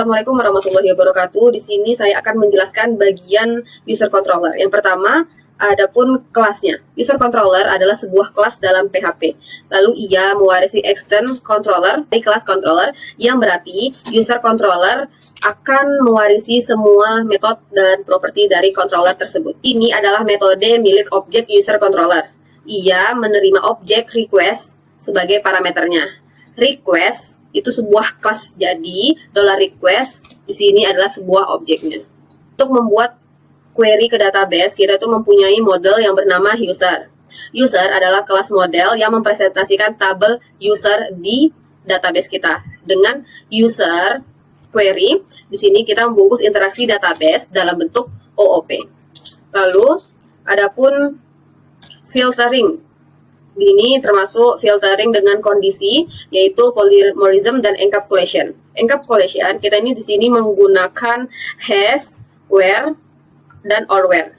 Assalamualaikum warahmatullahi wabarakatuh. Di sini saya akan menjelaskan bagian user controller. Yang pertama, adapun kelasnya. User controller adalah sebuah kelas dalam PHP. Lalu ia mewarisi extend controller dari kelas controller, yang berarti user controller akan mewarisi semua metode dan properti dari controller tersebut. Ini adalah metode milik objek user controller. Ia menerima objek request sebagai parameternya. Request itu sebuah kelas, jadi $request di sini adalah sebuah objeknya. Untuk membuat query ke database, kita itu mempunyai model yang bernama user. User adalah kelas model yang mempresentasikan tabel user di database kita. Dengan user query, di sini kita membungkus interaksi database dalam bentuk OOP. Lalu, adapun filtering. Ini termasuk filtering dengan kondisi, yaitu polymorphism dan encapsulation. Encapsulation, kita ini di sini menggunakan has, where, dan or where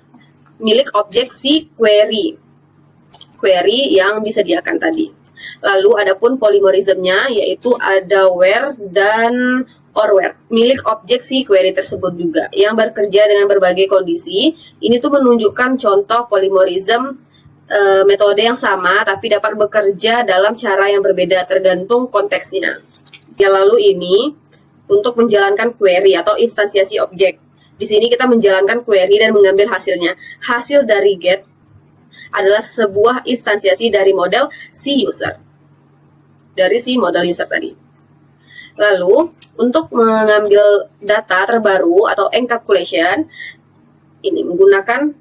milik objek si query yang disediakan tadi. Lalu adapun polymorphismnya, yaitu ada where dan or where milik objek si query tersebut juga, yang bekerja dengan berbagai kondisi. Ini tuh menunjukkan contoh polymorphism metode yang sama tapi dapat bekerja dalam cara yang berbeda tergantung konteksnya. Ya, lalu ini untuk menjalankan query atau instansiasi objek. Di sini kita menjalankan query dan mengambil hasilnya. Hasil dari get adalah sebuah instansiasi dari model si user. Dari si model user tadi. Lalu untuk mengambil data terbaru atau encapsulation, ini menggunakan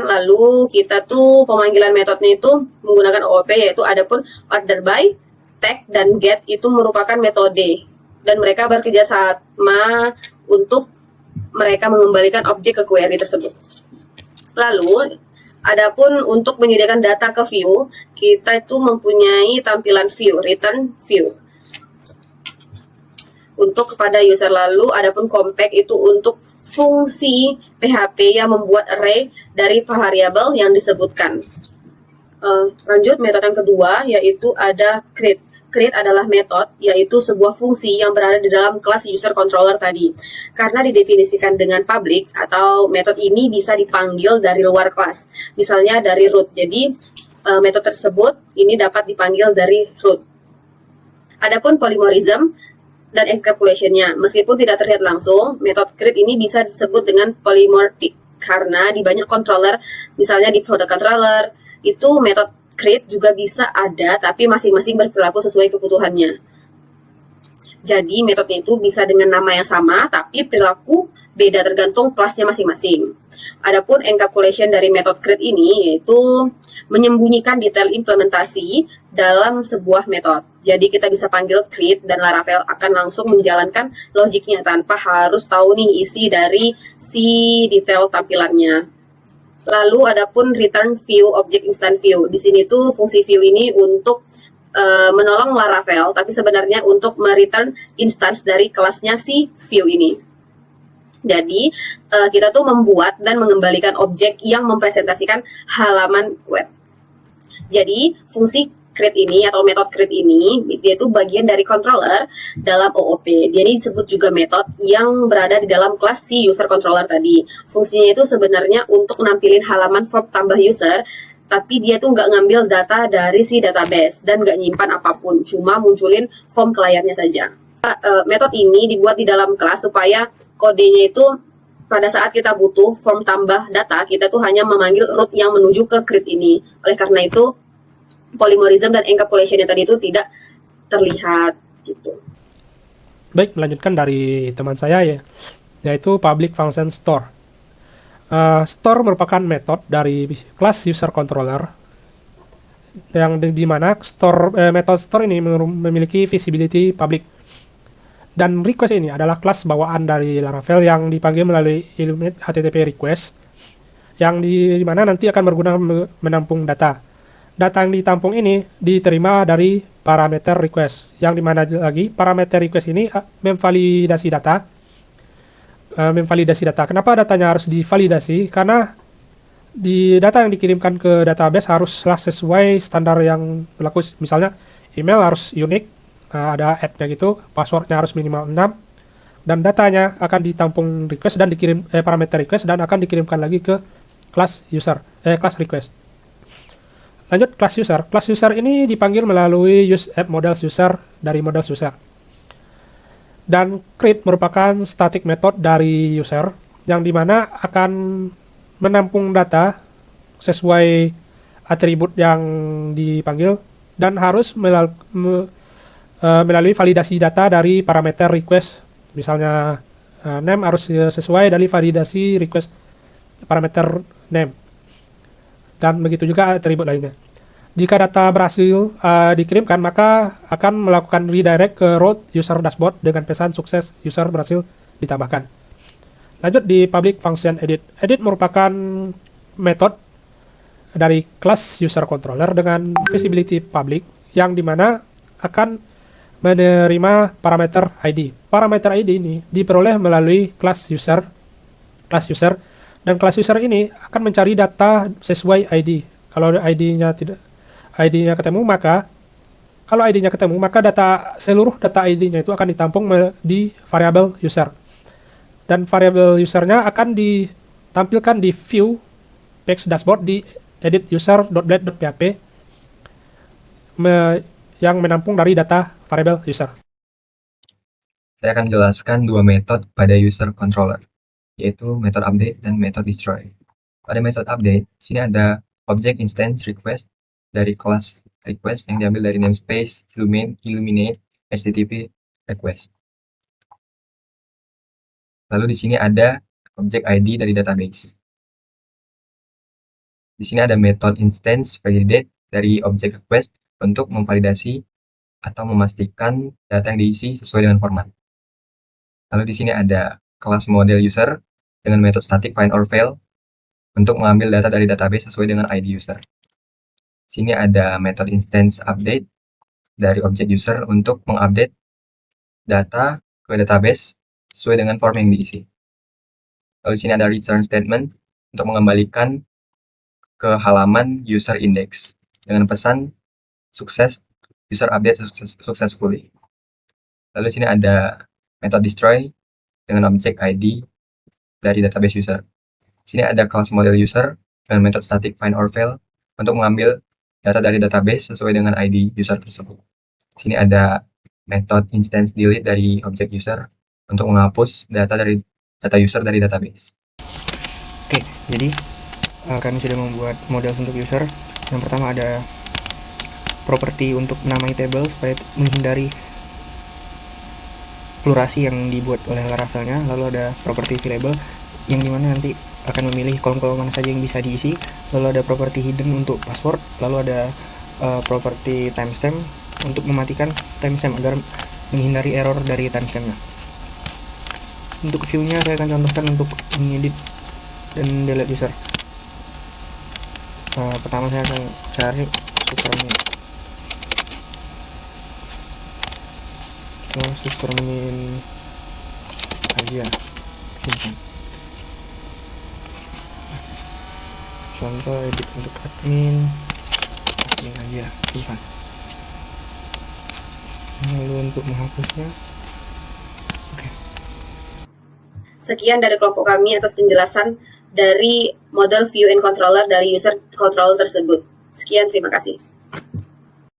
lalu kita tuh pemanggilan metodenya itu menggunakan OOP, yaitu adapun order by, tag, dan get itu merupakan metode dan mereka bekerja sama untuk mereka mengembalikan objek ke query tersebut. Lalu adapun untuk menyediakan data ke view, kita itu mempunyai tampilan view, return view untuk kepada user. Lalu adapun compact itu untuk fungsi PHP yang membuat array dari variabel yang disebutkan. Lanjut, metode yang kedua yaitu ada create. Create adalah metode, yaitu sebuah fungsi yang berada di dalam kelas user controller tadi. Karena didefinisikan dengan public, atau metode ini bisa dipanggil dari luar kelas, misalnya dari root. Jadi metode tersebut ini dapat dipanggil dari root. Adapun polymorphism dan encapsulation-nya, meskipun tidak terlihat langsung, metode create ini bisa disebut dengan polymorphic karena di banyak controller, misalnya di product controller, itu metode create juga bisa ada, tapi masing-masing berperilaku sesuai kebutuhannya. Jadi metodenya itu bisa dengan nama yang sama, tapi perilaku beda tergantung kelasnya masing-masing. Adapun encapsulation dari metode create ini yaitu menyembunyikan detail implementasi dalam sebuah metode. Jadi kita bisa panggil create dan Laravel akan langsung menjalankan logiknya tanpa harus tahu nih isi dari si detail tampilannya. Lalu adapun return view, object instant view. Di sini tuh fungsi view ini untuk menolong Laravel, tapi sebenarnya untuk mereturn instance dari kelasnya si view ini. Jadi kita tuh membuat dan mengembalikan objek yang mempresentasikan halaman web. Jadi fungsi create ini atau metode create ini, dia itu bagian dari controller dalam OOP. Dia ini disebut juga metode yang berada di dalam kelas si user controller tadi. Fungsinya itu sebenarnya untuk nampilin halaman form tambah user, tapi dia tuh nggak ngambil data dari si database dan nggak nyimpan apapun, cuma munculin form ke layarnya saja. Metode ini dibuat di dalam kelas supaya kodenya itu pada saat kita butuh form tambah data, kita tuh hanya memanggil root yang menuju ke create ini. Oleh karena itu, polymorphism dan encapsulation yang tadi itu tidak terlihat gitu. Baik, melanjutkan dari teman saya ya, yaitu public function store. Store merupakan metode dari kelas user controller yang dimana metode store ini memiliki visibility public, dan request ini adalah kelas bawaan dari Laravel yang dipanggil melalui Illuminate HTTP request, yang dimana nanti akan berguna menampung data. Data yang ditampung ini diterima dari parameter request, yang dimana lagi parameter request ini memvalidasi data. Kenapa datanya harus divalidasi? Karena di data yang dikirimkan ke database haruslah sesuai standar yang berlaku. Misalnya email harus unik, ada add-nya gitu, passwordnya harus minimal 6, dan datanya akan ditampung request dan dikirim parameter request dan akan dikirimkan lagi ke kelas user, kelas request. Lanjut kelas user. Kelas user ini dipanggil melalui use app models user dari models user. Dan create merupakan static method dari user yang dimana akan menampung data sesuai atribut yang dipanggil dan harus melalui validasi data dari parameter request. Misalnya name harus sesuai dari validasi request parameter name, dan begitu juga atribut lainnya. Jika data berhasil dikirimkan, maka akan melakukan redirect ke root user dashboard dengan pesan sukses user berhasil ditambahkan. Lanjut di public function edit. Edit merupakan metode dari kelas user controller dengan visibility public yang dimana akan menerima parameter ID. Parameter ID ini diperoleh melalui kelas user, dan kelas user ini akan mencari data sesuai ID. Kalau ID-nya ketemu, maka seluruh data ID-nya itu akan ditampung di variabel user. Dan variabel usernya akan ditampilkan di view page dashboard di edit user.blade.php yang menampung dari data variabel user. Saya akan jelaskan dua metode pada user controller, yaitu method update dan method destroy. Pada method update, sini ada object instance request dari kelas request yang diambil dari namespace illuminate http request. Lalu di sini ada object ID dari database. Di sini ada method instance validate dari object request untuk memvalidasi atau memastikan data yang diisi sesuai dengan format. Lalu di sini ada kelas model user dengan metode static find or fail untuk mengambil data dari database sesuai dengan ID user. Sini ada metode instance update dari object user untuk mengupdate data ke database sesuai dengan form yang diisi. Lalu sini ada return statement untuk mengembalikan ke halaman user index dengan pesan sukses user update successfully. Lalu sini ada method destroy dengan object ID dari database user. Sini ada kelas model user dengan metode static find or fail untuk mengambil data dari database sesuai dengan ID user tersebut. Sini ada metode instance delete dari object user untuk menghapus data user dari database. Oke, jadi kami sudah membuat model untuk user. Yang pertama ada properti untuk menamai table supaya menghindari plurasi yang dibuat oleh Laravelnya. Lalu ada properti variable yang dimana nanti akan memilih kolom-kolom mana saja yang bisa diisi. Lalu ada properti hidden untuk password. Lalu ada properti timestamp untuk mematikan timestamp agar menghindari error dari timestampnya. Untuk view-nya saya akan contohkan untuk mengedit dan delete user. Pertama saya akan cari supermin. Supermin aja, simpan. Contoh edit untuk admin aja, simpan. Lalu untuk menghapusnya, oke. Sekian dari kelompok kami atas penjelasan dari model view and controller dari user controller tersebut. Sekian, terima kasih.